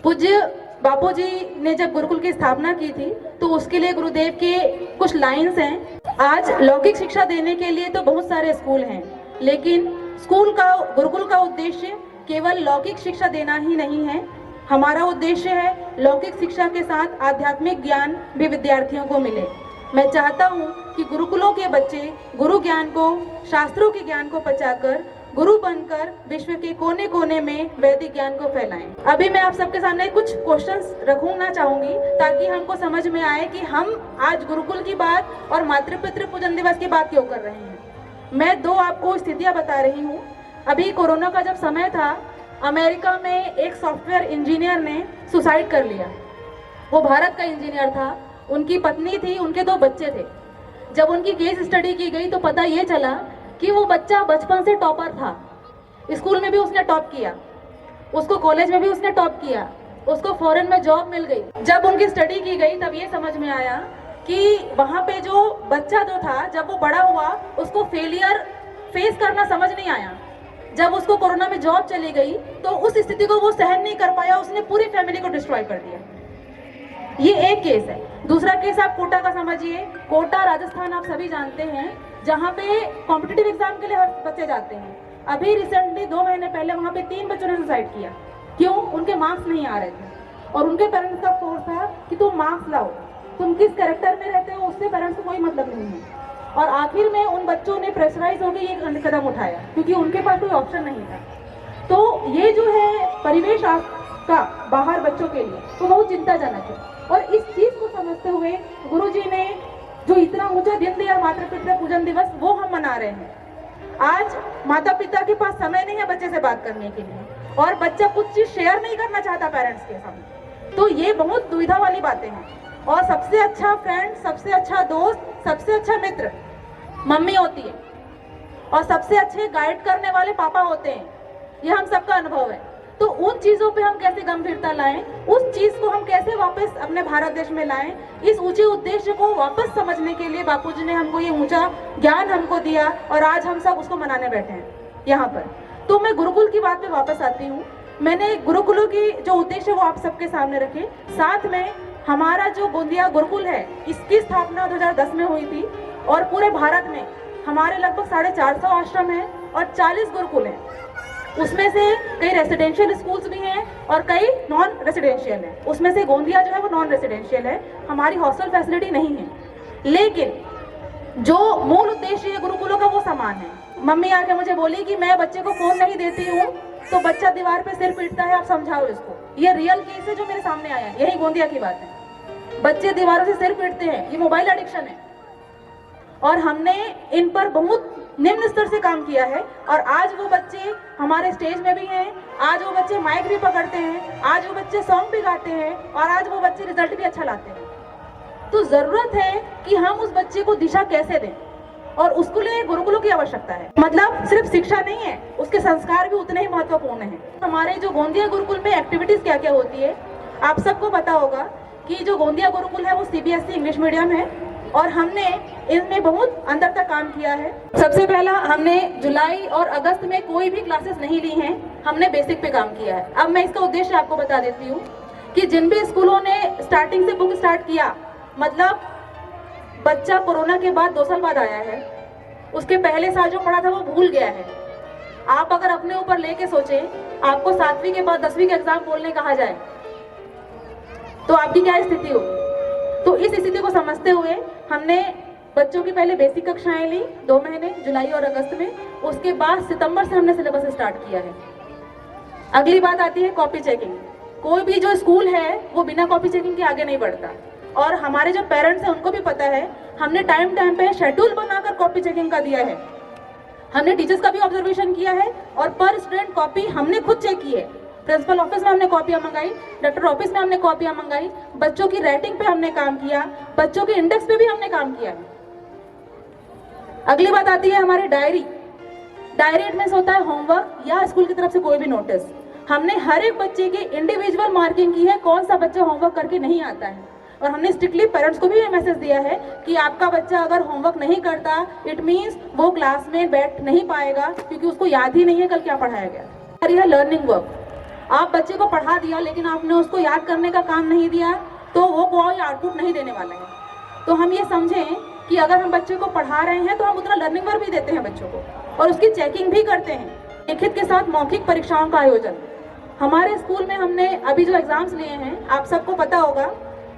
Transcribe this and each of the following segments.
पूज्य बापू जी ने जब गुरुकुल की स्थापना की थी तो उसके लिए गुरुदेव के कुछ लाइन्स हैं। आज लौकिक शिक्षा देने के लिए तो बहुत सारे स्कूल हैं, लेकिन गुरुकुल का उद्देश्य केवल लौकिक शिक्षा देना ही नहीं है। हमारा उद्देश्य है लौकिक शिक्षा के साथ आध्यात्मिक ज्ञान भी विद्यार्थियों को मिले। मैं चाहता हूँ कि गुरुकुलों के बच्चे गुरु ज्ञान को, शास्त्रों के ज्ञान को पचाकर गुरु बनकर विश्व के कोने कोने में वैदिक ज्ञान को फैलाएं। अभी मैं आप सबके सामने कुछ क्वेश्चंस रखना चाहूंगी ताकि हमको समझ में आए कि हम आज गुरुकुल की बात और मातृपितृ पूजन दिवस की बात क्यों कर रहे हैं। मैं दो आपको स्थितियां बता रही हूँ। अभी कोरोना का जब समय था, अमेरिका में एक सॉफ्टवेयर इंजीनियर ने सुसाइड कर लिया। वो भारत का इंजीनियर था, उनकी पत्नी थी, उनके 2 बच्चे थे। जब उनकी केस स्टडी की गई तो पता ये चला कि वो बच्चा बचपन से टॉपर था। स्कूल में भी उसने टॉप किया, उसको कॉलेज में भी उसने टॉप किया, उसको फॉरेन में जॉब मिल गई। जब उनकी स्टडी की गई तब ये समझ में आया कि वहाँ पे जो बच्चा जो था, जब वो बड़ा हुआ उसको फेलियर फेस करना समझ नहीं आया। जब उसको कोरोना में जॉब चली गई तो उस स्थिति को वो सहन नहीं कर पाया, उसने पूरी फैमिली को डिस्ट्रॉय कर दिया। ये एक केस है। दूसरा केस आप कोटा का समझिए। कोटा राजस्थान आप सभी जानते हैं, जहाँ पे कॉम्पिटिटिव एग्जाम के लिए हर बच्चे जाते हैं। अभी रिसेंटली 2 महीने पहले वहाँ पे 3 बच्चों ने सुसाइड किया। क्यों? उनके मार्क्स नहीं आ रहे थे और उनके पेरेंट्स का फोर्स था कि तुम मार्क्स लाओ, तुम किस कैरेक्टर में रहते हो उससे पेरेंट्स को कोई मतलब नहीं है। और आखिर में उन बच्चों ने प्रेशराइज होकर ये कदम उठाया क्योंकि उनके पास कोई ऑप्शन नहीं था। तो ये जो है परिवेश का बाहर बच्चों के लिए तो बहुत चिंताजनक है। और इस चीज को समझते हुए गुरुजी ने जो इतना ऊंचा दिन दिया मातृपितृ पूजन दिवस, वो हम मना रहे हैं। आज माता पिता के पास समय नहीं है बच्चे से बात करने के लिए और बच्चा कुछ चीज शेयर नहीं करना चाहता पेरेंट्स के सामने। तो ये बहुत दुविधा वाली बातें हैं। और सबसे अच्छा फ्रेंड, सबसे अच्छा दोस्त, सबसे अच्छा मित्र मम्मी होती है और सबसे अच्छे गाइड करने वाले पापा होते हैं। ये हम सबका अनुभव है। तो उन चीजों पे हम कैसे गंभीरता लाएं, उस चीज को हम कैसे वापस अपने भारत देश में लाएं, इस ऊंचे उद्देश्य को वापस समझने के लिए बापूजी ने हमको ये ऊंचा ज्ञान हमको दिया और आज हम सब उसको मनाने बैठे हैं यहाँ पर। तो मैं गुरुकुल की बात पे वापस आती हूँ। मैंने गुरुकुलों की जो उद्देश्य वो आप सबके सामने रखे। साथ में हमारा जो गोंदिया गुरुकुल है, इसकी स्थापना 2010 में हुई थी और पूरे भारत में हमारे लगभग 450 आश्रम है और 40 गुरुकुल हैं। उसमें से कई रेसिडेंशियल स्कूल्स भी हैं और कई नॉन रेसिडेंशियल हैं। उसमें से गोंदिया जो है वो नॉन रेसिडेंशियल है, हमारी हॉस्टल फैसिलिटी नहीं है। लेकिन जो मूल उद्देश्य है गुरुकुलों का वो समान है। मम्मी आके मुझे बोली कि मैं बच्चे को फोन नहीं देती हूँ तो बच्चा दीवार पे सिर पीटता है, आप समझाओ इसको। ये रियल केस है जो मेरे सामने आया है, यही गोंदिया की बात है। बच्चे दीवारों से सिर पीटते हैं, ये मोबाइल एडिक्शन है। और हमने इन पर बहुत निम्न स्तर से काम किया है और आज वो बच्चे हमारे स्टेज में भी हैं, आज वो बच्चे माइक भी पकड़ते हैं, आज वो बच्चे सॉन्ग भी गाते हैं और आज वो बच्चे रिजल्ट भी अच्छा लाते हैं। तो जरूरत है कि हम उस बच्चे को दिशा कैसे दें और उसके लिए गुरुकुलों की आवश्यकता है। मतलब सिर्फ शिक्षा नहीं है, उसके संस्कार भी उतने ही महत्वपूर्ण हैं। हमारे जो गोंदिया गुरुकुल में एक्टिविटीज क्या क्या होती है, आप सबको पता होगा कि जो गोंदिया गुरुकुल है वो CBSE इंग्लिश मीडियम है और हमने इसमें बहुत अंदर तक काम किया है। सबसे पहला हमने जुलाई और अगस्त में कोई भी क्लासेस नहीं ली हैं, हमने बेसिक पे काम किया है। अब मैं इसका उद्देश्य आपको बता देती हूँ कि जिन भी स्कूलों ने स्टार्टिंग से बुक स्टार्ट किया, मतलब बच्चा कोरोना के बाद 2 साल बाद आया है, उसके पहले साल जो पढ़ा था वो भूल गया है। आप अगर अपने ऊपर लेके सोचे, आपको 7वीं के बाद 10वीं का एग्जाम बोलने कहा जाए तो आपकी क्या स्थिति होगी। तो इस स्थिति को समझते हुए हमने बच्चों की पहले बेसिक कक्षाएं ली 2 महीने, जुलाई और अगस्त में। उसके बाद सितंबर से हमने सिलेबस स्टार्ट किया है। अगली बात आती है कॉपी चेकिंग। कोई भी जो स्कूल है वो बिना कॉपी चेकिंग के आगे नहीं बढ़ता और हमारे जो पेरेंट्स हैं उनको भी पता है। हमने टाइम पे शेड्यूल बनाकर कॉपी चेकिंग का दिया है। हमने टीचर्स का भी ऑब्जर्वेशन किया है और पर स्टूडेंट कॉपी हमने खुद चेक की है। प्रिंसिपल ऑफिस में हमने कॉपियां मंगाई, डॉक्टर ऑफिस में हमने कॉपियां मंगाई, बच्चों की रेटिंग पे हमने काम किया, बच्चों के इंडेक्स पे भी हमने काम किया। अगली बात आती है हमारी डायरी। डायरी में होता है होमवर्क या स्कूल की तरफ से कोई भी नोटिस। हमने हर एक बच्चे की इंडिविजुअल मार्किंग की है, कौन सा बच्चा होमवर्क करके नहीं आता है। और हमने स्ट्रिक्टली पेरेंट्स को भी ये मैसेज दिया है कि आपका बच्चा अगर होमवर्क नहीं करता, इट मीन्स वो क्लास में बैठ नहीं पाएगा क्योंकि उसको याद ही नहीं है कल क्या पढ़ाया गया। यह लर्निंग वर्क। आप बच्चे को पढ़ा दिया लेकिन आपने उसको याद करने का काम नहीं दिया तो वो कोई आउटपुट नहीं देने वाला है। तो हम ये समझें कि अगर हम बच्चे को पढ़ा रहे हैं तो हम उतना लर्निंग वर्क भी देते हैं बच्चों को और उसकी चेकिंग भी करते हैं। लिखित के साथ मौखिक परीक्षाओं का आयोजन हमारे स्कूल में हमने अभी जो एग्जाम्स लिए हैं, आप सबको पता होगा,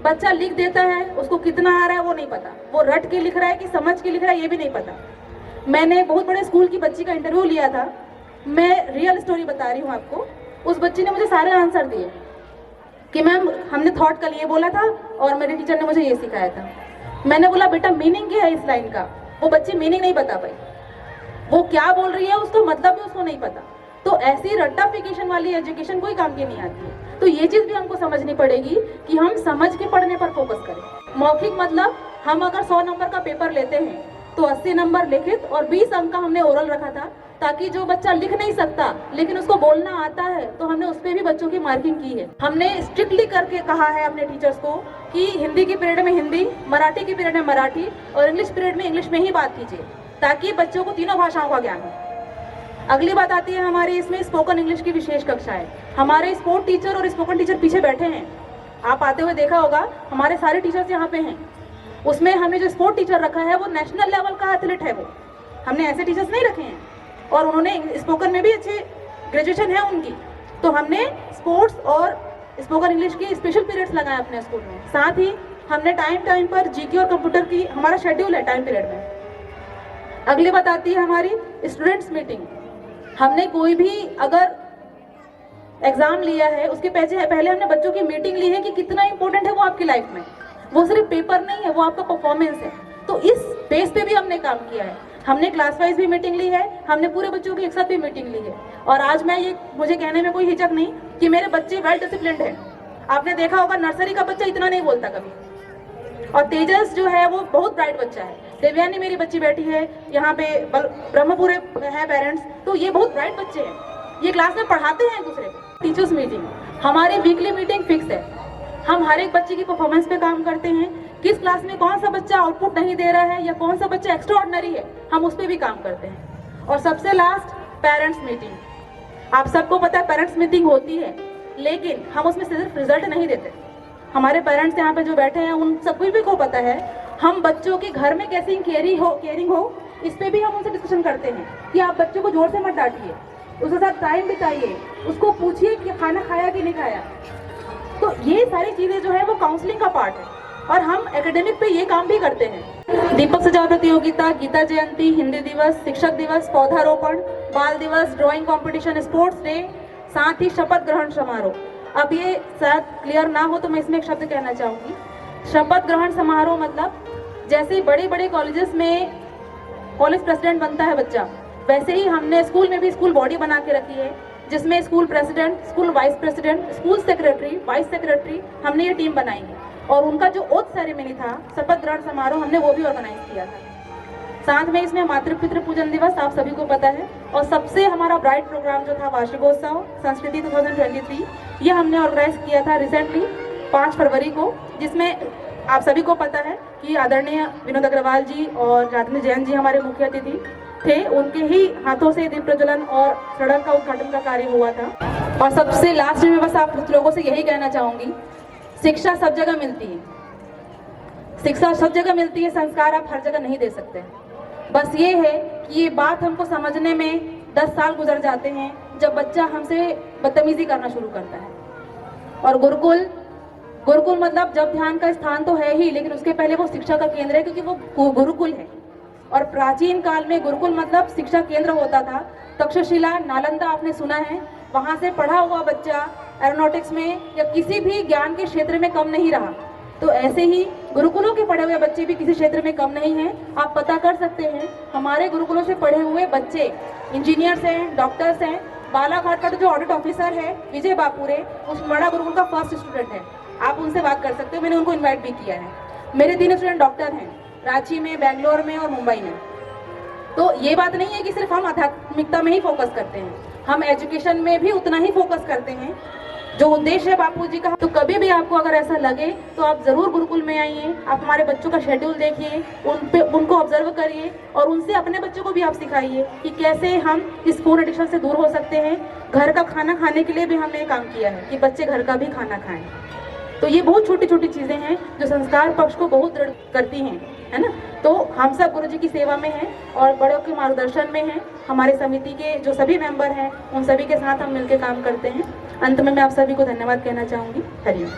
बच्चा लिख देता है, उसको कितना आ रहा है वो नहीं पता, वो रट के लिख रहा है कि समझ के लिख रहा है ये भी नहीं पता। मैंने बहुत बड़े स्कूल की बच्ची का इंटरव्यू लिया था, मैं रियल स्टोरी बता रही हूँ आपको। उस बच्ची ने मुझे सारे आंसर दिए कि मैम हमने थॉट कल ये बोला था और मेरे टीचर ने मुझे ये सिखाया था। मैंने बोला बेटा मीनिंग क्या है इस लाइन का, वो बच्ची मीनिंग नहीं बता पाई, वो क्या बोल रही है उसका मतलब भी उसको नहीं पता। तो ऐसी रट्टाफिकेशन वाली एजुकेशन कोई काम की नहीं आती है। तो ये चीज भी हमको समझनी पड़ेगी कि हम समझ के पढ़ने पर फोकस करें। मौखिक मतलब हम अगर 100 नंबर का पेपर लेते हैं तो 80 नंबर लिखित और 20 अंक का हमने ओरल रखा था, ताकि जो बच्चा लिख नहीं सकता लेकिन उसको बोलना आता है तो हमने उस पर भी बच्चों की मार्किंग की है। हमने स्ट्रिक्टली करके कहा है अपने टीचर्स को कि हिंदी की पीरियड में हिंदी, मराठी की पीरियड में मराठी और इंग्लिश पीरियड में इंग्लिश में ही बात कीजिए, ताकि बच्चों को तीनों भाषाओं का ज्ञान हो। अगली बात आती है हमारी इसमें स्पोकन इंग्लिश की विशेष कक्षाएं। हमारे स्पोर्ट टीचर और स्पोकन टीचर पीछे बैठे हैं, आप आते हुए देखा होगा, हमारे सारे टीचर्स यहाँ पे हैं। उसमें हमें जो स्पोर्ट टीचर रखा है वो नेशनल लेवल का एथलीट है, वो हमने ऐसे टीचर्स नहीं रखे हैं और उन्होंने स्पोकन में भी अच्छे ग्रेजुएशन है उनकी। तो हमने स्पोर्ट्स और स्पोकन इंग्लिश की स्पेशल पीरियड्स लगाए अपने स्कूल में। साथ ही हमने टाइम पर जीके और कंप्यूटर की हमारा शेड्यूल है टाइम पीरियड में। अगली बात आती है हमारी स्टूडेंट्स मीटिंग। हमने कोई भी अगर एग्जाम लिया है उसके पहले हमने बच्चों की मीटिंग ली है कि कितना इंपॉर्टेंट है वो आपकी लाइफ में, वो सिर्फ पेपर नहीं है, वो आपका परफॉर्मेंस है। तो इस बेस पे भी हमने काम किया है। हमने क्लास वाइज भी मीटिंग ली है, हमने पूरे बच्चों की एक साथ भी मीटिंग ली है। और आज मैं ये मुझे कहने में कोई हिचक नहीं कि मेरे बच्चे वेल डिसिप्लिन्ड है। आपने देखा होगा नर्सरी का बच्चा इतना नहीं बोलता कभी, और तेजस जो है वो बहुत ब्राइट बच्चा है। देवयानी मेरी बच्ची बैठी है यहाँ पे, ब्रह्मपुरे है पेरेंट्स, तो ये बहुत ब्राइट बच्चे हैं, ये क्लास में पढ़ाते हैं एक दूसरे को। टीचर्स मीटिंग, हमारी वीकली मीटिंग फिक्स है। हम हर एक बच्चे की परफॉर्मेंस पे काम करते हैं, किस क्लास में कौन सा बच्चा आउटपुट नहीं दे रहा है या कौन सा बच्चा एक्स्ट्रा ऑर्डिनरी है, हम उस पर भी काम करते हैं। और सबसे लास्ट पेरेंट्स मीटिंग। आप सबको पता है पेरेंट्स मीटिंग होती है, लेकिन हम उसमें सिर्फ रिजल्ट नहीं देते। हमारे पेरेंट्स यहाँ पे जो बैठे हैं उन सभी को पता है हम बच्चों के घर में कैसी केयरिंग हो, इस पे भी हम उनसे डिस्कशन करते हैं कि आप बच्चों को जोर से मत डांटिए, उसके साथ टाइम बिताइए, उसको पूछिए कि खाना खाया कि नहीं खाया। तो ये सारी चीजें जो है वो काउंसलिंग का पार्ट है और हम एकेडमिक पे ये काम भी करते हैं। दीपक सजाओ प्रतियोगिता, गीता जयंती, हिंदी दिवस, शिक्षक दिवस, पौधारोपण, बाल दिवस, ड्राइंग कंपटीशन, स्पोर्ट्स डे, साथ ही शपथ ग्रहण समारोह। अब ये शायद क्लियर ना हो तो मैं इसमें एक शब्द कहना चाहूंगी। शपथ ग्रहण समारोह मतलब जैसे बड़े बड़े कॉलेजेस में कॉलेज प्रेसिडेंट बनता है बच्चा, वैसे ही हमने स्कूल में भी स्कूल बॉडी बना के रखी है, जिसमें school president, school vice president, school secretary, vice secretary, हमने ये टीम बनाई है। और उनका जो ओथ सेरेमनी था, शपथ ग्रहण समारोह, हमने वो भी ऑर्गेनाइज किया था। साथ में इसमें मातृ पितृ पूजन दिवस आप सभी को पता है, और सबसे हमारा ब्राइट प्रोग्राम जो था वार्षिकोत्सव संस्कृति 2023, ये हमने ऑर्गेनाइज किया था रिसेंटली 5 फरवरी को, जिसमें आप सभी को पता है कि आदरणीय विनोद अग्रवाल जी और राजेंद्र जैन जी हमारे मुख्य अतिथि थे। उनके ही हाथों से दीप प्रज्वलन और सड़क का उद्घाटन का कार्य हुआ था। और सबसे लास्ट में बस आप लोगों से यही कहना चाहूंगी, शिक्षा सब जगह मिलती है, शिक्षा सब जगह मिलती है, संस्कार आप हर जगह नहीं दे सकते। बस ये है कि ये बात हमको समझने में 10 साल गुजर जाते हैं जब बच्चा हमसे बदतमीजी करना शुरू करता है। और गुरुकुल मतलब जब ध्यान का स्थान तो है ही, लेकिन उसके पहले वो शिक्षा का केंद्र है, क्योंकि वो गुरुकुल है। और प्राचीन काल में गुरुकुल मतलब शिक्षा केंद्र होता था। तक्षशिला, नालंदा आपने सुना है, वहां से पढ़ा हुआ बच्चा एरोनॉटिक्स में या किसी भी ज्ञान के क्षेत्र में कम नहीं रहा। तो ऐसे ही गुरुकुलों के पढ़े हुए बच्चे भी किसी क्षेत्र में कम नहीं हैं। आप पता कर सकते हैं, हमारे गुरुकुलों से पढ़े हुए बच्चे इंजीनियर्स हैं, डॉक्टर्स हैं। बालाघाट का जो ऑडिट ऑफिसर है विजय बापुरे, उस बड़ा गुरुकुल का फर्स्ट स्टूडेंट है, आप उनसे बात कर सकते हो, मैंने उनको इन्वाइट भी किया है। मेरे 3 स्टूडेंट डॉक्टर हैं, रांची में, बेंगलोर में और मुंबई में। तो ये बात नहीं है कि सिर्फ हम आध्यात्मिकता में ही फोकस करते हैं, हम एजुकेशन में भी उतना ही फोकस करते हैं जो उद्देश्य है बापूजी का। तो कभी भी आपको अगर ऐसा लगे तो आप जरूर गुरुकुल में आइए, आप हमारे बच्चों का शेड्यूल देखिए, उनको ऑब्जर्व करिए और उनसे अपने बच्चों को भी आप सिखाइए कि कैसे हम इस फोन एडिक्शन से दूर हो सकते हैं। घर का खाना खाने के लिए भी हमने काम किया है कि बच्चे घर का भी खाना खाएं। तो ये बहुत छोटी छोटी चीजें हैं जो संस्कार पक्ष को बहुत दृढ़ करती हैं, है ना। तो हम सब गुरुजी की सेवा में हैं और बड़ों के मार्गदर्शन में हैं। हमारे समिति के जो सभी मेंबर हैं उन सभी के साथ हम मिलकर काम करते हैं। अंत में मैं आप सभी को धन्यवाद कहना चाहूंगी। हरिओम।